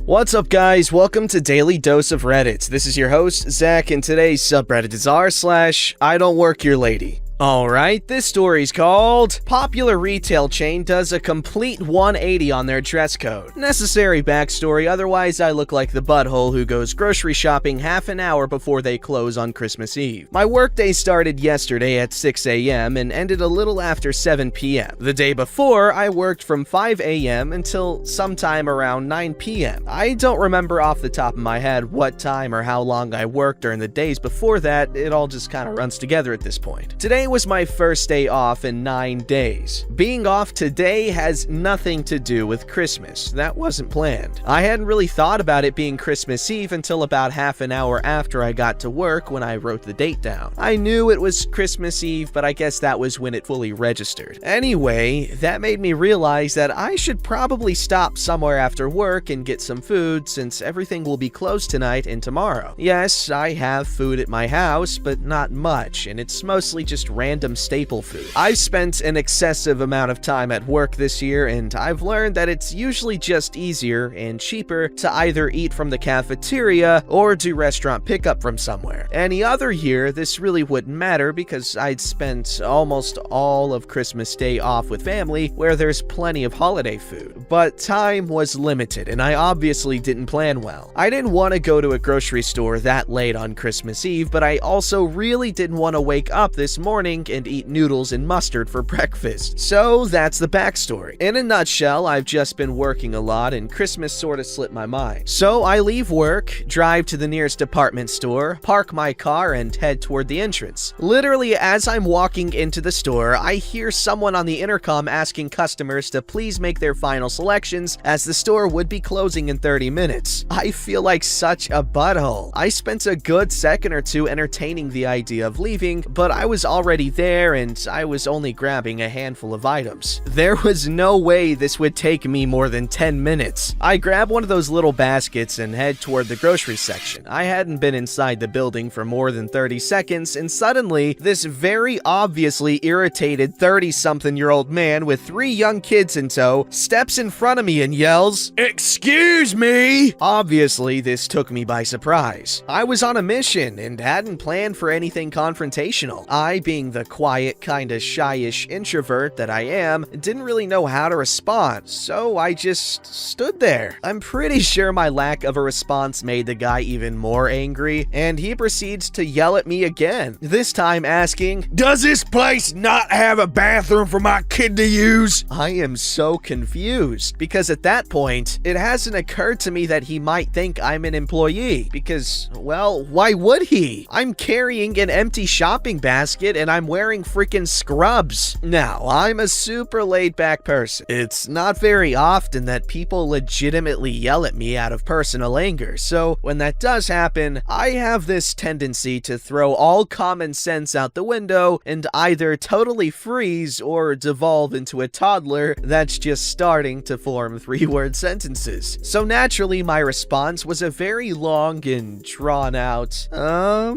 What's up, guys? Welcome to Daily Dose of Reddit. This is your host, Zach, and today's subreddit is r/IDontWorkHereLady. Alright, this story's called Popular Retail Chain Does a Complete 180 on Their Dress Code. Necessary backstory, otherwise I look like the butthole who goes grocery shopping half an hour before they close on Christmas Eve. My workday started yesterday at 6 a.m. and ended a little after 7 p.m. The day before, I worked from 5 a.m. until sometime around 9 p.m. I don't remember off the top of my head what time or how long I worked during the days before that. It all just kind of runs together at this point. Today was my first day off in 9 days. Being off today has nothing to do with Christmas. That wasn't planned. I hadn't really thought about it being Christmas Eve until about half an hour after I got to work when I wrote the date down. I knew it was Christmas Eve, but I guess that was when it fully registered. Anyway, that made me realize that I should probably stop somewhere after work and get some food since everything will be closed tonight and tomorrow. Yes, I have food at my house, but not much, and it's mostly just random staple food. I've spent an excessive amount of time at work this year, and I've learned that it's usually just easier and cheaper to either eat from the cafeteria or do restaurant pickup from somewhere. Any other year, this really wouldn't matter because I'd spent almost all of Christmas Day off with family where there's plenty of holiday food. But time was limited, and I obviously didn't plan well. I didn't want to go to a grocery store that late on Christmas Eve, but I also really didn't want to wake up this morning and eat noodles and mustard for breakfast. So that's the backstory. In a nutshell, I've just been working a lot and Christmas sort of slipped my mind. So I leave work, drive to the nearest department store, park my car, and head toward the entrance. Literally, as I'm walking into the store, I hear someone on the intercom asking customers to please make their final selections as the store would be closing in 30 minutes. I feel like such a butthole. I spent a good second or two entertaining the idea of leaving, but I was already there and I was only grabbing a handful of items. There was no way this would take me more than 10 minutes. I grab one of those little baskets and head toward the grocery section. I hadn't been inside the building for more than 30 seconds, and suddenly, this very obviously irritated 30-something-year-old man with 3 young kids in tow steps in front of me and yells, "Excuse me!" Obviously, this took me by surprise. I was on a mission and hadn't planned for anything confrontational. I, being the quiet, kinda shyish introvert that I am, didn't really know how to respond, so I just stood there. I'm pretty sure my lack of a response made the guy even more angry, and he proceeds to yell at me again, this time asking, "Does this place not have a bathroom for my kid to use?" I am so confused, because at that point, it hasn't occurred to me that he might think I'm an employee, because, well, why would he? I'm carrying an empty shopping basket and I'm wearing freaking scrubs. Now, I'm a super laid-back person. It's not very often that people legitimately yell at me out of personal anger, so when that does happen, I have this tendency to throw all common sense out the window and either totally freeze or devolve into a toddler that's just starting to form 3-word sentences. So naturally, my response was a very long and drawn-out, I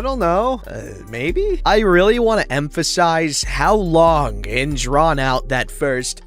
don't know. Maybe? I really want to emphasize how long and drawn out that first,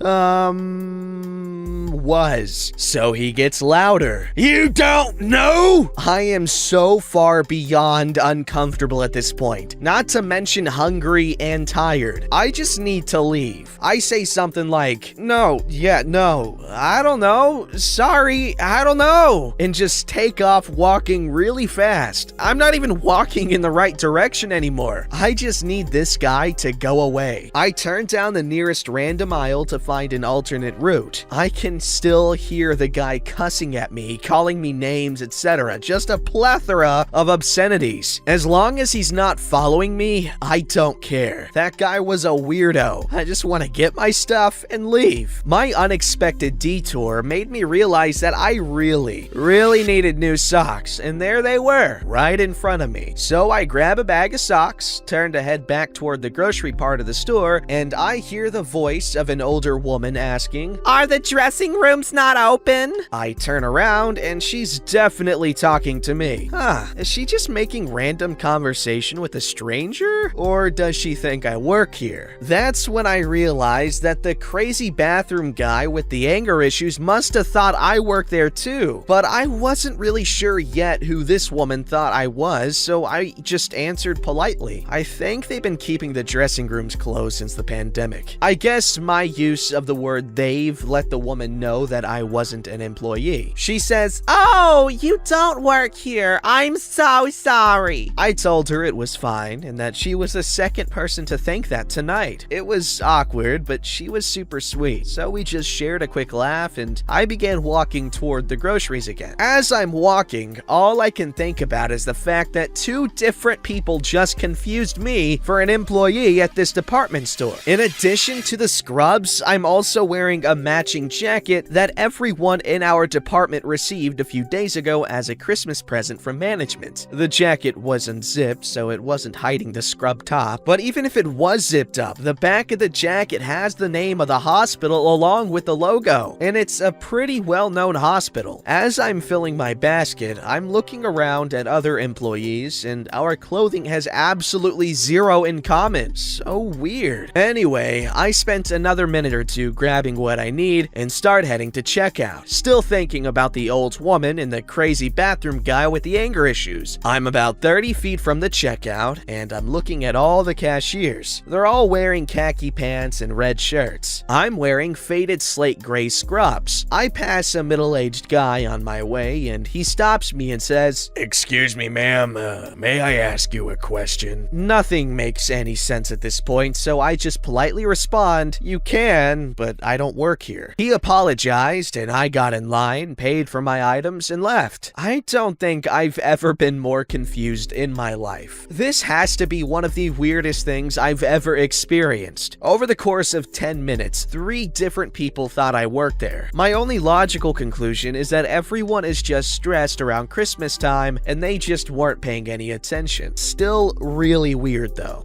was. So he gets louder. "You don't know?" I am so far beyond uncomfortable at this point. Not to mention hungry and tired. I just need to leave. I say something like, no, I don't know. Sorry, I don't know. And just take off walking really fast. I'm not even walking in the right direction anymore. I just need this guy to go away. I turn down the nearest random aisle to find an alternate route. I can still hear the guy cussing at me, calling me names, etc. Just a plethora of obscenities. As long as he's not following me, I don't care. That guy was a weirdo. I just want to get my stuff and leave. My unexpected detour made me realize that I really needed new socks, and there they were, right in front of me. So I grab a bag of socks, turn to head back toward the grocery part of the store, and I hear the voice of an older woman asking, "Are the dressing room's not open? I turn around and she's definitely talking to me. Is she just making random conversation with a stranger? Or does she think I work here? That's when I realized that the crazy bathroom guy with the anger issues must have thought I worked there too. But I wasn't really sure yet who this woman thought I was, so I just answered politely. I think they've been keeping the dressing rooms closed since the pandemic. I guess my use of the word they've let the woman know that I wasn't an employee. She says, "Oh, you don't work here. I'm so sorry." I told her it was fine and that she was the second person to think that tonight. It was awkward, but she was super sweet, so we just shared a quick laugh and I began walking toward the groceries again. As I'm walking, all I can think about is the fact that two different people just confused me for an employee at this department store. In addition to the scrubs, I'm also wearing a matching jacket that everyone in our department received a few days ago as a Christmas present from management. The jacket wasn't zipped, so it wasn't hiding the scrub top, but even if it was zipped up, the back of the jacket has the name of the hospital along with the logo, and it's a pretty well-known hospital. As I'm filling my basket, I'm looking around at other employees, and our clothing has absolutely zero in common. So weird. Anyway, I spent another minute or two grabbing what I need and start heading to checkout, still thinking about the old woman and the crazy bathroom guy with the anger issues. I'm about 30 feet from the checkout, and I'm looking at all the cashiers. They're all wearing khaki pants and red shirts. I'm wearing faded slate gray scrubs. I pass a middle-aged guy on my way, and he stops me and says, "Excuse me, ma'am, may I ask you a question?" Nothing makes any sense at this point, so I just politely respond, "You can, but I don't work here." He apologized, and I got in line, paid for my items, and left. I don't think I've ever been more confused in my life. This has to be one of the weirdest things I've ever experienced. Over the course of 10 minutes, 3 different people thought I worked there. My only logical conclusion is that everyone is just stressed around Christmas time, and they just weren't paying any attention. Still really weird though.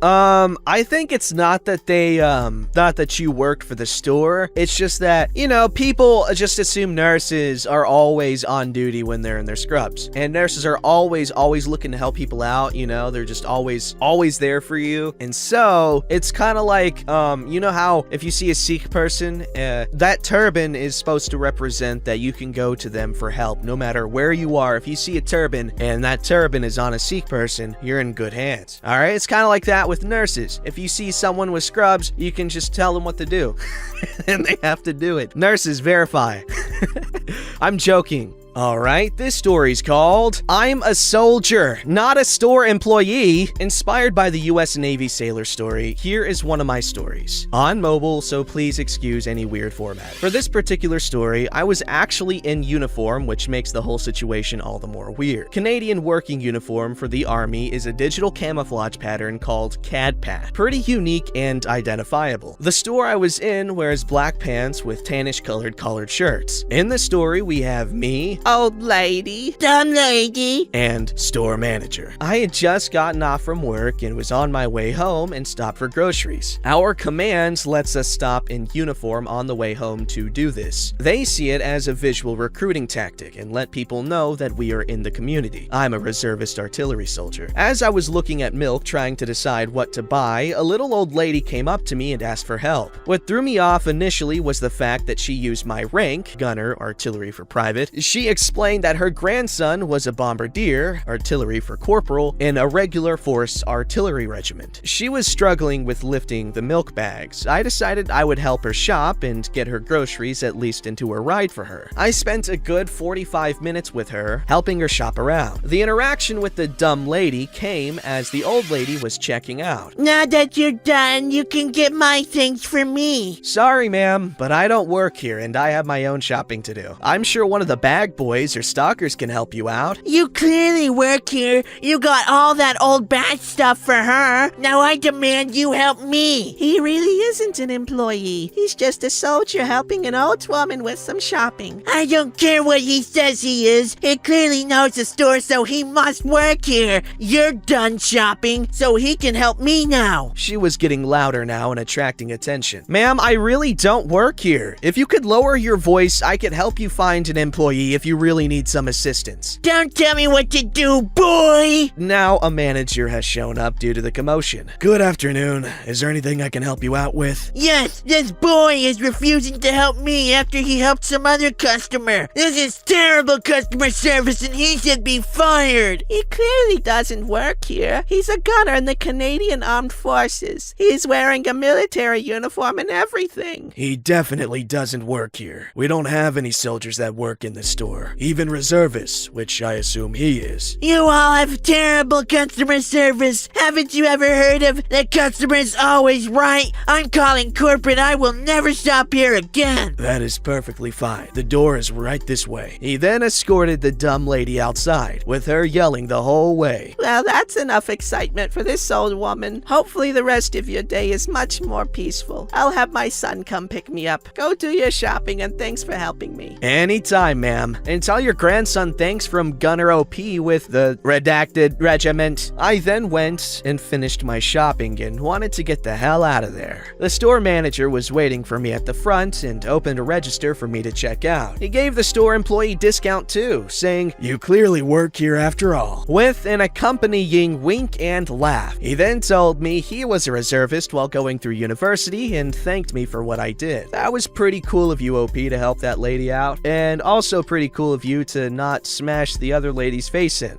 I think it's not that they, thought that you worked for the store. It's just that, people just assume nurses are always on duty when they're in their scrubs. And nurses are always looking to help people out, they're just always there for you. And so, it's kind of like, you know how if you see a Sikh person, that turban is supposed to represent that you can go to them for help no matter where you are. If you see a turban and that turban is on a Sikh person, you're in good hands. Alright, it's kind of like that with nurses. If you see someone with scrubs, you can just tell them what to do. And they have to do it. Nurses, verify. I'm joking. Alright, this story's called I'm a Soldier, Not a Store Employee. Inspired by the US Navy sailor story, here is one of my stories. On mobile, so please excuse any weird format. For this particular story, I was actually in uniform, which makes the whole situation all the more weird. Canadian working uniform for the Army is a digital camouflage pattern called CADPAT. Pretty unique and identifiable. The store I was in wears black pants with tannish colored collared shirts. In the story, we have me, old lady, dumb lady, and store manager. I had just gotten off from work and was on my way home and stopped for groceries. Our command lets us stop in uniform on the way home to do this. They see it as a visual recruiting tactic and let people know that we are in the community. I'm a reservist artillery soldier. As I was looking at milk trying to decide what to buy, a little old lady came up to me and asked for help. What threw me off initially was the fact that she used my rank, gunner, artillery for private. She explained that her grandson was a bombardier, artillery for corporal, in a regular force artillery regiment. She was struggling with lifting the milk bags. I decided I would help her shop and get her groceries at least into her ride for her. I spent a good 45 minutes with her, helping her shop around. The interaction with the dumb lady came as the old lady was checking out. Now that you're done, you can get my things for me. Sorry, ma'am, but I don't work here and I have my own shopping to do. I'm sure one of the bag boys boys or stalkers can help you out. You clearly work here. You got all that old bad stuff for her. Now I demand you help me. He really isn't an employee. He's just a soldier helping an old woman with some shopping. I don't care what he says he is. He clearly knows the store, so he must work here. You're done shopping, so he can help me now. She was getting louder now and attracting attention. Ma'am, I really don't work here. If you could lower your voice, I could help you find an employee if you really need some assistance. Don't tell me what to do, boy! Now a manager has shown up due to the commotion. Good afternoon. Is there anything I can help you out with? Yes, this boy is refusing to help me after he helped some other customer. This is terrible customer service and he should be fired. He clearly doesn't work here. He's a gunner in the Canadian Armed Forces. He's wearing a military uniform and everything. He definitely doesn't work here. We don't have any soldiers that work in the store. Even reservists, which I assume he is. You all have terrible customer service. Haven't you ever heard of the customer's always right? I'm calling corporate. I will never shop here again. That is perfectly fine. The door is right this way. He then escorted the dumb lady outside, with her yelling the whole way. Well, that's enough excitement for this old woman. Hopefully the rest of your day is much more peaceful. I'll have my son come pick me up. Go do your shopping and thanks for helping me. Anytime, ma'am. And tell your grandson thanks from Gunner OP with the redacted regiment. I then went and finished my shopping and wanted to get the hell out of there. The store manager was waiting for me at the front and opened a register for me to check out. He gave the store employee discount too, saying, You clearly work here after all. with an accompanying wink and laugh. He then told me he was a reservist while going through university and thanked me for what I did. That was pretty cool of you, OP, to help that lady out, and also pretty cool of you to not smash the other lady's face in.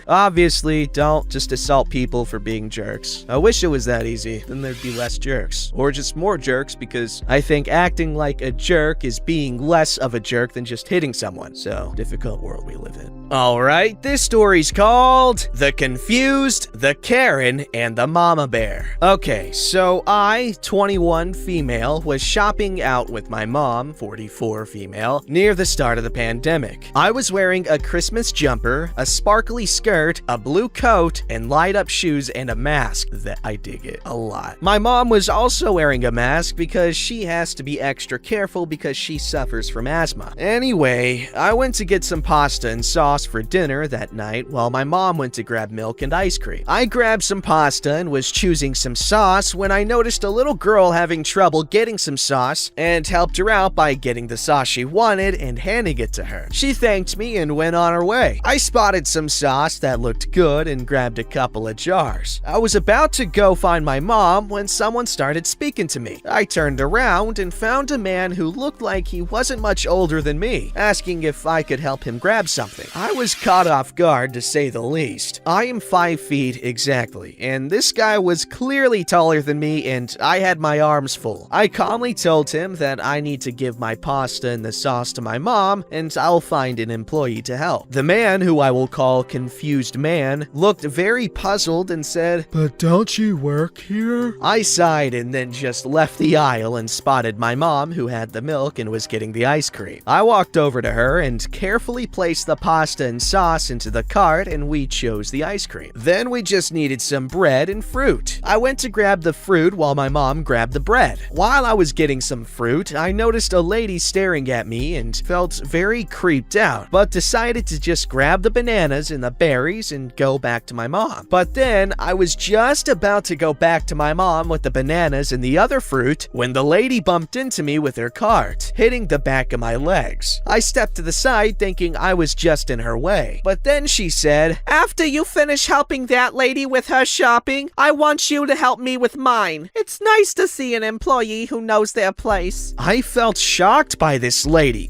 Obviously, don't just assault people for being jerks. I wish it was that easy, then there'd be less jerks. Or just more jerks, because I think acting like a jerk is being less of a jerk than just hitting someone. So, difficult world we live in. Alright, this story's called The Confused, the Karen, and the Mama Bear. Okay, so I, 21 female, was shopping out with my mom, 44 female, near the start of the pandemic. I was wearing a Christmas jumper, a sparkly skirt, a blue coat, and light-up shoes and a mask. That I dig it a lot. My mom was also wearing a mask because she has to be extra careful because she suffers from asthma. Anyway, I went to get some pasta and sauce for dinner that night while my mom went to grab milk and ice cream. I grabbed some pasta and was choosing some sauce when I noticed a little girl having trouble getting some sauce and helped her out by getting the sauce she wanted and handing it to her. She thanked me and went on her way. I spotted some sauce that looked good and grabbed a couple of jars. I was about to go find my mom when someone started speaking to me. I turned around and found a man who looked like he wasn't much older than me, asking if I could help him grab something. I was caught off guard, to say the least. I am 5 feet exactly, and this guy was clearly taller than me and I had my arms full. I calmly told him that I need to give my pasta and the sauce to my mom and I'll find an employee to help. The man, who I will call Confused Man, looked very puzzled and said, But don't you work here? I sighed and then just left the aisle and spotted my mom, who had the milk and was getting the ice cream. I walked over to her and carefully placed the pasta and sauce into the cart and we chose the ice cream. Then we just needed some bread and fruit. I went to grab the fruit while my mom grabbed the bread. While I was getting some fruit, I noticed a lady staring at me and felt very creeped out, but decided to just grab the bananas and the berries and go back to my mom. But then I was just about to go back to my mom with the bananas and the other fruit when the lady bumped into me with her cart, hitting the back of my legs. I stepped to the side thinking I was just in her way, but then she said, After you finish helping that lady with her shopping, I want you to help me with mine. It's nice to see an employee who knows their place. I felt shocked by this lady,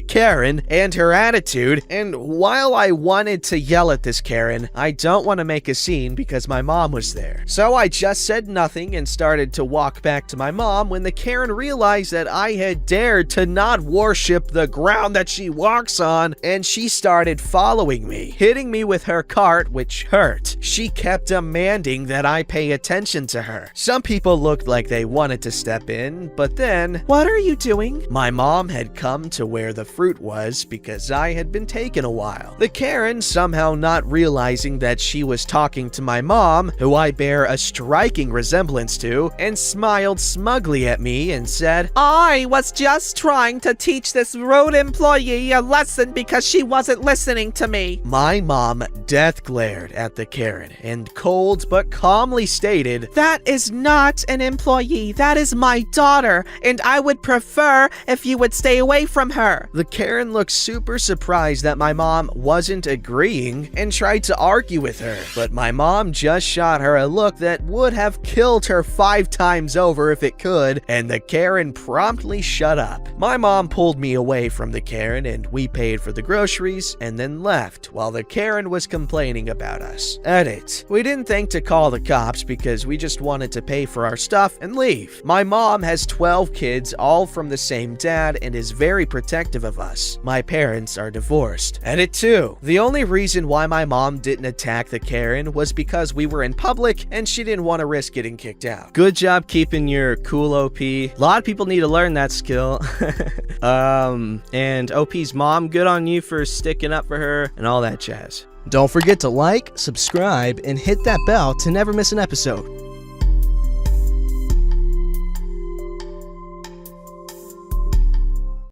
Karen, and her attitude, and while I wanted to yell at this Karen, I don't want to make a scene because my mom was there. So I just said nothing and started to walk back to my mom when the Karen realized that I had dared to not worship the ground that she walks on, and she started following me, hitting me with her cart, which hurt. She kept demanding that I pay attention to her. Some people looked like they wanted to step in, but then, What are you doing? my mom had come to where the fruit was was because I had been taken a while. The Karen, somehow not realizing that she was talking to my mom, who I bear a striking resemblance to, and smiled smugly at me and said, I was just trying to teach this rude employee a lesson because she wasn't listening to me. My mom death glared at the Karen and cold but calmly stated, That is not an employee. That is my daughter, and I would prefer if you would stay away from her. The Karen looked super surprised that my mom wasn't agreeing and tried to argue with her, but my mom just shot her a look that would have killed her 5 times over if it could, and the Karen promptly shut up. My mom pulled me away from the Karen and we paid for the groceries and then left while the Karen was complaining about us. Edit. We didn't think to call the cops because we just wanted to pay for our stuff and leave. My mom has 12 kids, all from the same dad, and is very protective of us. My parents are divorced. Edit 2. The only reason why my mom didn't attack the Karen was because we were in public and she didn't want to risk getting kicked out. Good job keeping your cool OP. A lot of people need to learn that skill. And OP's mom, good on you for sticking up for her and all that jazz. Don't forget to like, subscribe, and hit that bell to never miss an episode.